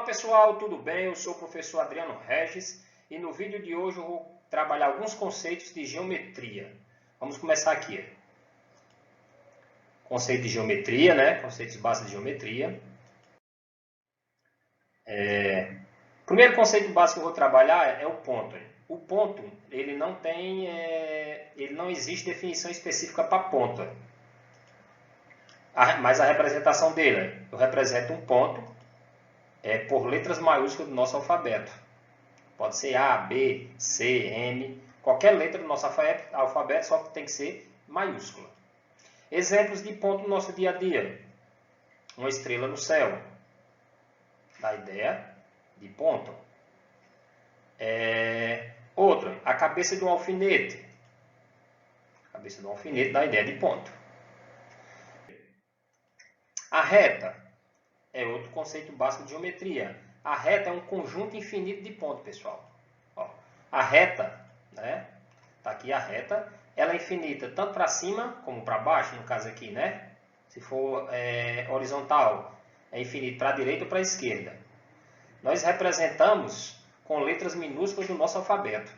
pessoal, tudo bem? Eu sou o professor Adriano Regis e no vídeo de hoje eu vou trabalhar alguns conceitos de geometria. Vamos começar aqui. Conceito de geometria, né? Conceitos básicos de geometria. O primeiro conceito básico que eu vou trabalhar é o ponto. O ponto, ele não existe definição específica para ponto. Mas a representação dele, eu represento um ponto por letras maiúsculas do nosso alfabeto. Pode ser A, B, C, M, qualquer letra do nosso alfabeto, só que tem que ser maiúscula. Exemplos de ponto no nosso dia a dia. Uma estrela no céu. Dá ideia de ponto. Outro, a cabeça de um alfinete. A cabeça de um alfinete dá ideia de ponto. A reta é outro conceito básico de geometria. A reta é um conjunto infinito de pontos, pessoal. Ó, a reta, né? Tá aqui a reta. Ela é infinita tanto para cima como para baixo, no caso aqui, né? Se for horizontal, é infinito para a direita ou para a esquerda. Nós representamos com letras minúsculas do nosso alfabeto.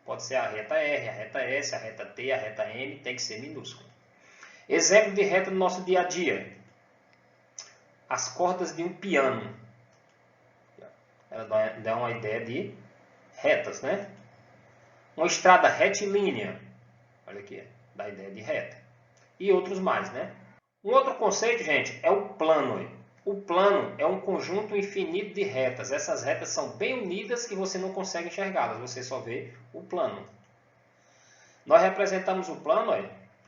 Pode ser a reta R, a reta S, a reta T, a reta M, tem que ser minúscula. Exemplo de reta no nosso dia a dia. As cordas de um piano. Ela dá uma ideia de retas, né? Uma estrada retilínea. Olha aqui, dá a ideia de reta. E outros mais, né? Um outro conceito, gente, é o plano. O plano é um conjunto infinito de retas. Essas retas são bem unidas que você não consegue enxergá-las. Você só vê o plano. Nós representamos o plano,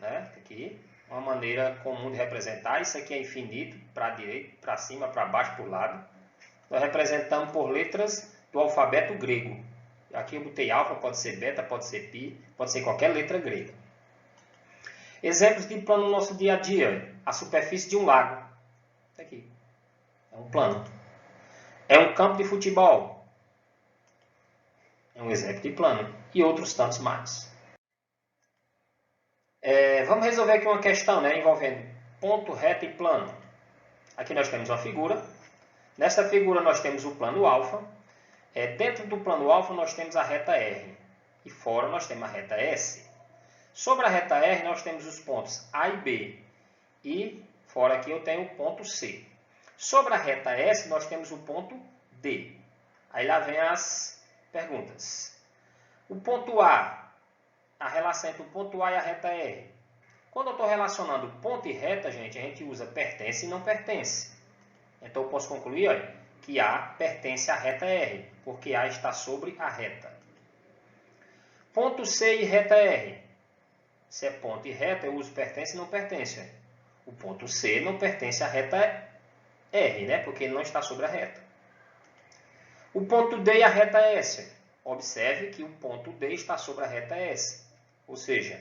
né? Aqui. Uma maneira comum de representar. Isso aqui é infinito, para a direita, para cima, para baixo, para o lado. Nós representamos por letras do alfabeto grego. Aqui eu botei alfa, pode ser beta, pode ser pi, pode ser qualquer letra grega. Exemplos de plano no nosso dia a dia. A superfície de um lago. Isso aqui. É um plano. É um campo de futebol. É um exemplo de plano. E outros tantos mais. Vamos resolver aqui uma questão, né, envolvendo ponto, reta e plano. Aqui nós temos uma figura. Nesta figura nós temos o plano alfa. Dentro do plano alfa nós temos a reta R. E fora nós temos a reta S. Sobre a reta R nós temos os pontos A e B. E fora aqui eu tenho o ponto C. Sobre a reta S nós temos o ponto D. Aí lá vem as perguntas. O ponto a relação entre o ponto A e a reta R. Quando eu estou relacionando ponto e reta, gente, a gente usa pertence e não pertence. Então eu posso concluir que A pertence à reta R, porque A está sobre a reta. Ponto C e reta R. Se é ponto e reta, eu uso pertence e não pertence. O ponto C não pertence à reta R, né? Porque ele não está sobre a reta. O ponto D e a reta S. Observe que o ponto D está sobre a reta S. Ou seja,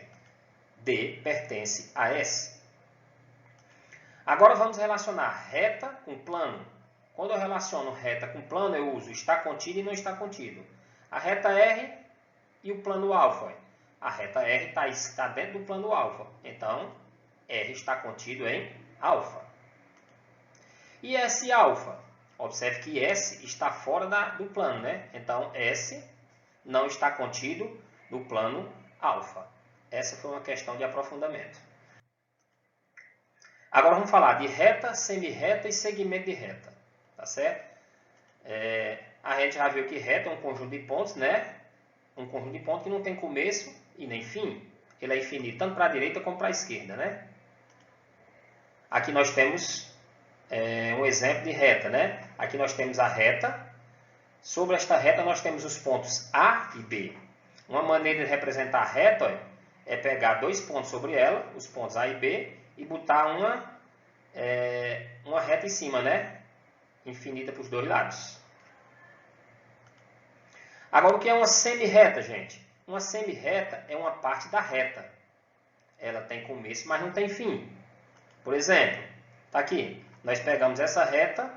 D pertence a S. Agora vamos relacionar reta com plano. Quando eu relaciono reta com plano, eu uso está contido e não está contido. A reta R e o plano alfa. A reta R está dentro do plano alfa. Então, R está contido em alfa. E S alfa? Observe que S está fora do plano, né? Então, S não está contido no plano alfa. Essa foi uma questão de aprofundamento. Agora vamos falar de reta, semirreta e segmento de reta. Tá certo? A gente já viu que reta é um conjunto de pontos, né? Um conjunto de pontos que não tem começo e nem fim. Ele é infinito tanto para a direita como para a esquerda, né? Aqui nós temos um exemplo de reta, né? Aqui nós temos a reta. Sobre esta reta nós temos os pontos A e B. Uma maneira de representar a reta é pegar dois pontos sobre ela, os pontos A e B, e botar uma reta em cima, né? Infinita para os dois lados. Agora, o que é uma semirreta, gente? Uma semirreta é uma parte da reta. Ela tem começo, mas não tem fim. Por exemplo, tá aqui. Nós pegamos essa reta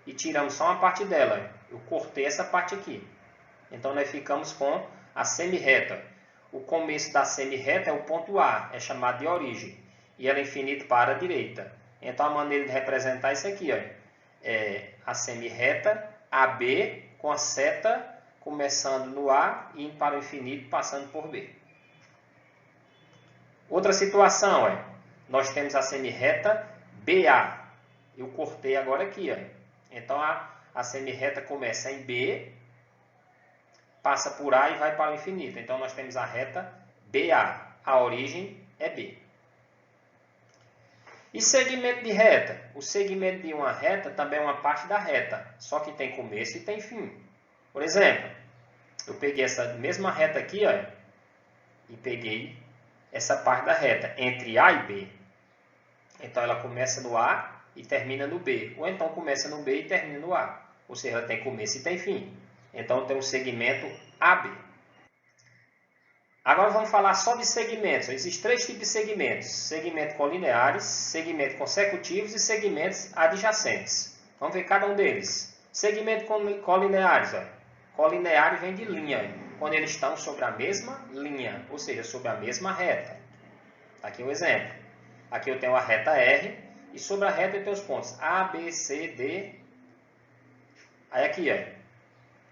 e tiramos só uma parte dela. Eu cortei essa parte aqui. Então, nós ficamos com a semirreta. O começo da semirreta é o ponto A, é chamado de origem. E ela é infinita para a direita. Então, a maneira de representar isso aqui é a semirreta AB com a seta começando no A e indo para o infinito, passando por B. Outra situação é, nós temos a semirreta BA. Eu cortei agora aqui, ó. Então a semirreta começa em B, passa por A e vai para o infinito. Então nós temos a reta BA. A origem é B. E segmento de reta? O segmento de uma reta também é uma parte da reta, só que tem começo e tem fim. Por exemplo, eu peguei essa mesma reta aqui, ó, e peguei essa parte da reta entre A e B. Então ela começa no A e termina no B. Ou então começa no B e termina no A. Ou seja, ela tem começo e tem fim. Então tem um segmento AB. Agora vamos falar só de segmentos. Existem 3 tipos de segmentos: segmentos colineares, segmentos consecutivos e segmentos adjacentes. Vamos ver cada um deles. Segmentos colineares. Ó. Colineares vem de linha, quando eles estão sobre a mesma linha, ou seja, sobre a mesma reta. Aqui um exemplo. Aqui eu tenho a reta R e sobre a reta eu tenho os pontos A, B, C, D. Aí aqui, ó,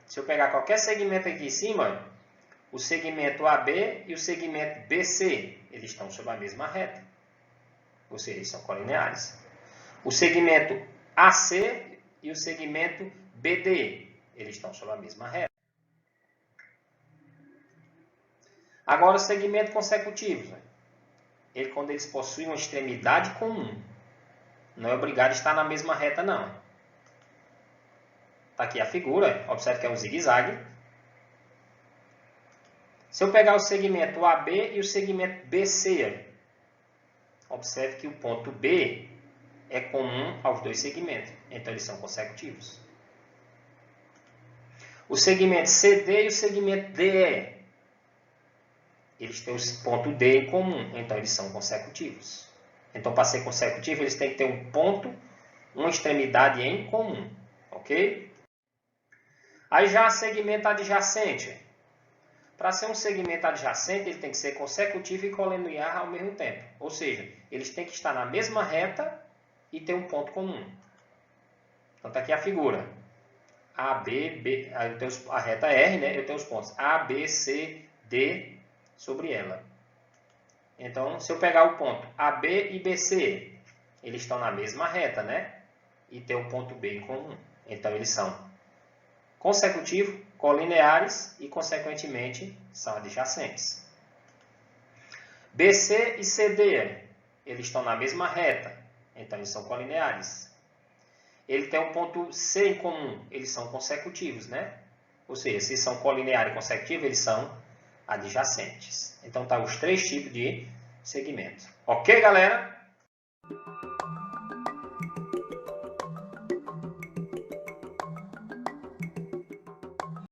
se eu pegar qualquer segmento aqui em cima, ó, o segmento AB e o segmento BC, eles estão sobre a mesma reta. Ou seja, eles são colineares. O segmento AC e o segmento BD, eles estão sobre a mesma reta. Agora, os segmentos consecutivos. Ele, quando eles possuem uma extremidade comum, não é obrigado a estar na mesma reta, não. Está aqui a figura, observe que é um zigue-zague. Se eu pegar o segmento AB e o segmento BC, observe que o ponto B é comum aos 2 segmentos, então eles são consecutivos. O segmento CD e o segmento DE, eles têm o ponto D em comum, então eles são consecutivos. Então, para ser consecutivo, eles têm que ter um ponto, uma extremidade em comum, ok? Aí já segmento adjacente. Para ser um segmento adjacente, ele tem que ser consecutivo e colinear ao mesmo tempo. Ou seja, eles têm que estar na mesma reta e ter um ponto comum. Então, está aqui a figura. A, B, B, aí eu tenho a reta R, né? Eu tenho os pontos A, B, C, D sobre ela. Então, se eu pegar o ponto AB e BC, eles estão na mesma reta, né? E tem o ponto B em comum. Então, eles são consecutivos, colineares e, consequentemente, são adjacentes. BC e CD, eles estão na mesma reta, então eles são colineares. Ele tem um ponto C em comum, eles são consecutivos, né? Ou seja, se são colineares e consecutivos, eles são adjacentes. Então, tá os 3 tipos de segmento. Ok, galera?